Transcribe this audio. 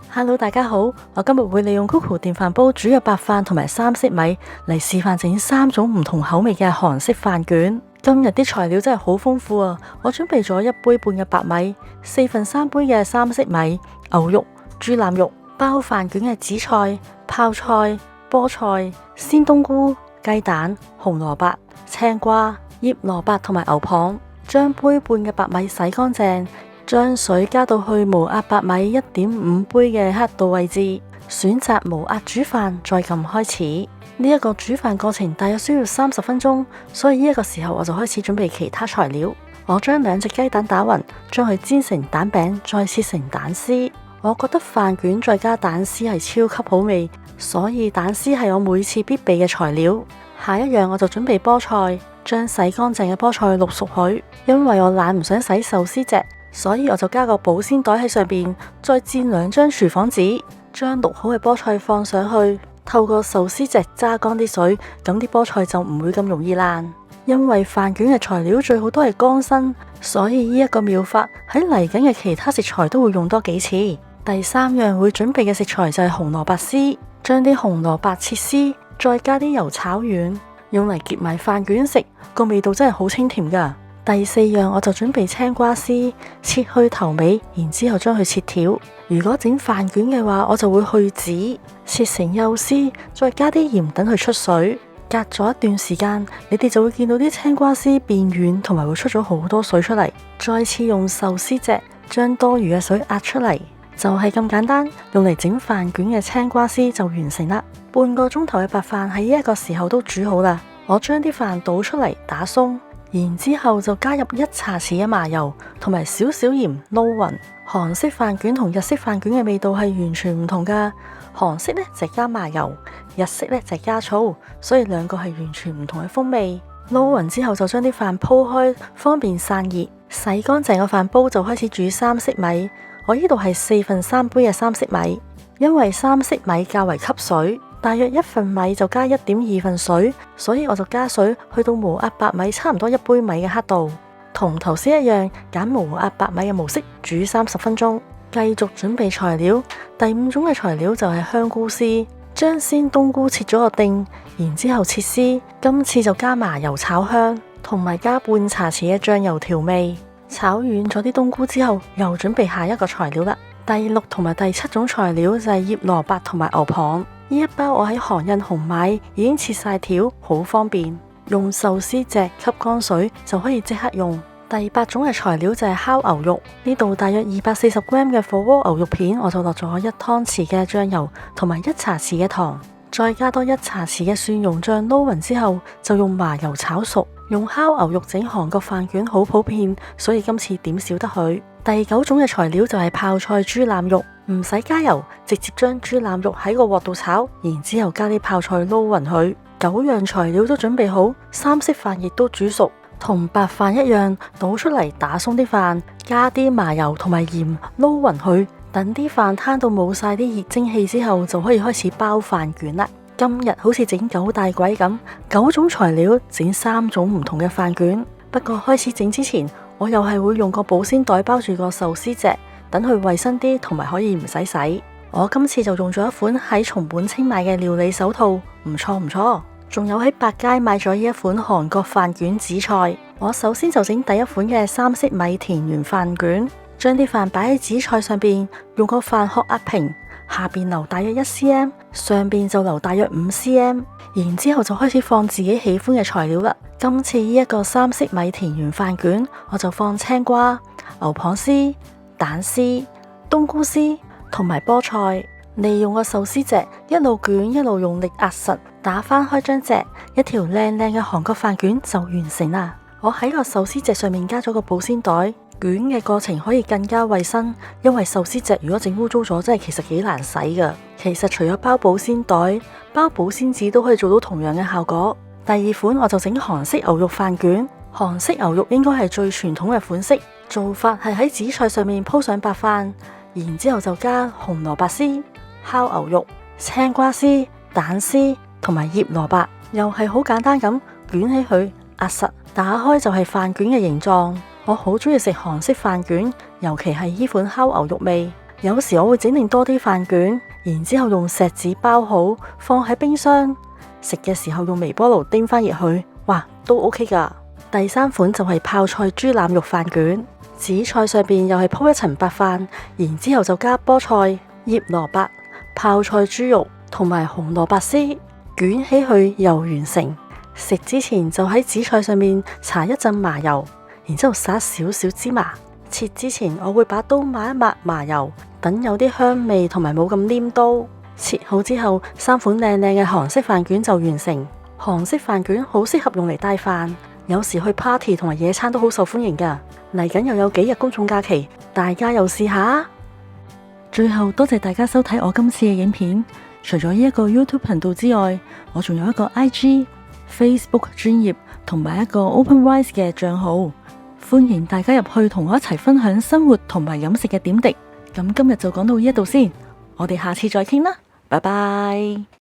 Hello，大家好，我今日會利用 Coco 電飯煲煮嘅白飯同埋三色米嚟示範整3種唔同口味嘅韓式飯卷。今日啲材料真係好豐富啊！我準備咗1杯半嘅白米、3/4杯嘅三色米、牛肉、豬腩肉、包飯卷嘅紫菜、泡菜、菠菜、鮮冬菇、雞蛋、紅蘿蔔、青瓜、醃蘿蔔同埋牛蒡。將杯半嘅白米洗乾淨，將水加到去無壓白米1.5杯嘅刻度位置，選擇無壓煮飯，再撳開始。呢一個煮飯過程大約需要30分鐘，所以呢一個時候我就開始準備其他材料。我將2隻雞蛋打匀，將佢煎成蛋餅，再切成蛋絲。我覺得飯卷再加蛋絲係超級好味，所以蛋絲係我每次必備嘅材料。下一樣我就準備菠菜，將洗乾淨嘅菠菜淥熟佢。因為我懶唔想洗壽司隻，所以我就加個保鮮袋喺上邊，再墊2張廚房紙，將淥好嘅菠菜放上去，透過壽司隻揸乾啲水，咁啲菠菜就唔會咁容易爛。因為飯卷嘅材料最好都係乾身，所以呢一個妙法喺嚟緊嘅其他食材都會用多幾次。第3樣會準備嘅食材就係紅蘿蔔絲，將啲紅蘿蔔切絲，再加啲油炒軟，用嚟夾埋飯卷食，個味道真係好清甜噶。第4樣我就準備青瓜絲，切去頭尾，然之後將佢切條。如果整飯卷嘅話，我就會去籽，切成幼絲，再加啲鹽等佢出水。隔咗一段時間，你哋就會見到啲青瓜絲變軟，同埋會出咗好多水出嚟。再次用壽司隻將多餘嘅水壓出嚟，就係咁簡單。用嚟整飯卷嘅青瓜絲就完成啦。半個鐘頭嘅白飯喺呢一個時候都煮好啦。我將啲飯倒出嚟打鬆，然之後就加入1茶匙嘅麻油同埋少少鹽撈勻。韓式飯卷同日式飯卷嘅味道係完全唔同噶。韓式呢就加麻油，日式呢就加醋，所以2個係完全唔同嘅風味。撈勻之後就將啲飯鋪開，方便散熱。洗乾淨個飯煲就開始煮三色米。我呢度係3/4杯嘅三色米，因為三色米較為吸水，大約1份米就加1.2份水，所以我就加水去到無壓白米差唔多1杯米嘅刻度。同頭先一樣，揀無壓白米嘅模式煮30分鐘。繼續準備材料，第5種嘅材料就係香菇絲，將鮮冬菇切咗個丁，然之後切絲。今次就加麻油炒香，同埋加半茶匙嘅醬油調味。炒軟咗啲冬菇之後，又準備下一個材料啦。第6同埋第7種材料就係醃蘿蔔同埋牛蒡。呢一包我喺韓印紅買，已經切晒條，好方便。用壽司隻吸乾水就可以即刻用。第8種嘅材料就係烤牛肉，呢度大約240g 嘅火鍋牛肉片，我就落咗1湯匙嘅醬油同埋1茶匙嘅糖，再加多1茶匙嘅蒜蓉醬，撈勻之後就用麻油炒熟。用烤牛肉整韓國飯卷好普遍，所以今次點少得佢。第9種嘅材料就係泡菜豬腩肉，唔使加油，直接將豬腩肉喺個鑊度炒，然之後加啲泡菜撈勻佢。9樣材料都準備好，三色飯亦都煮熟，同白飯一樣，倒出嚟打鬆啲飯，加啲麻油同埋鹽撈勻佢。等啲飯攤到冇晒啲熱蒸氣之後，就可以開始包飯卷啦。今日好似整9大簋咁，9種材料整3種唔同嘅飯卷。不過開始整之前，我又係會用個保鮮袋包住個壽司隻，等佢衛生啲，同埋可以唔使洗。我今次就用咗一款喺松本清買嘅料理手套，唔錯唔錯。仲有喺百佳買咗呢一款韓國飯卷紫菜。我首先就整第1款嘅三色米田園飯卷，將啲飯擺喺紫菜上邊，用個飯殼壓平，下邊留大約1cm，上邊就留大約5cm，然之後就開始放自己喜歡嘅材料啦。今次呢一個三色米田園飯卷，我就放青瓜、牛蒡絲、蛋絲、冬菇絲同埋菠菜，利用個壽司隻一路捲一路用力壓實，打翻開張隻，一條靚靚嘅韓國飯卷就完成啦。我喺個壽司隻上面加咗個保鮮袋，捲嘅過程可以更加衛生，因為壽司隻如果整污糟咗，真係其實幾難洗噶。其實除咗包保鮮袋，包保鮮紙都可以做到同樣嘅效果。第2款我就整韓式牛肉飯卷，韓式牛肉應該係最傳統嘅款式，做法係喺紫菜上面鋪上白飯，然之後就加紅蘿蔔絲、烤牛肉、青瓜絲、蛋絲同埋醃蘿蔔，又係好簡單咁捲起佢壓實，打開就係飯卷嘅形狀。我好中意食韓式飯卷，尤其係呢款烤牛肉味。有時我會整定多啲飯卷，然之後用錫紙包好，放喺冰箱。食嘅時候用微波爐叮翻熱佢，哇，都 OK 噶。第3款就係泡菜豬腩肉飯卷，紫菜上邊又係鋪一層白飯，然之後就加菠菜、醃蘿蔔、泡菜豬肉同埋紅蘿蔔絲，捲起去又完成。食之前就喺紫菜上面搽一陣麻油，然之後撒少少芝麻。切之前我會把刀抹一抹麻油，等有啲香味同埋冇咁黏刀。切好之後，3款靚靚嘅韓式飯卷就完成。韓式飯卷好適合用嚟帶飯，有時去 party 同埋野餐都好受歡迎噶。嚟緊又有幾日公眾假期，大家又試下。最後多謝大家收睇我今次嘅影片。除咗呢一個 YouTube 頻道之外，我仲有一個 IG、Facebook 專頁同埋一個 OpenRice 嘅賬號，歡迎大家入去同我一齊分享生活同埋飲食嘅點滴。咁今日就講到呢一度先，我哋下次再傾啦，拜拜。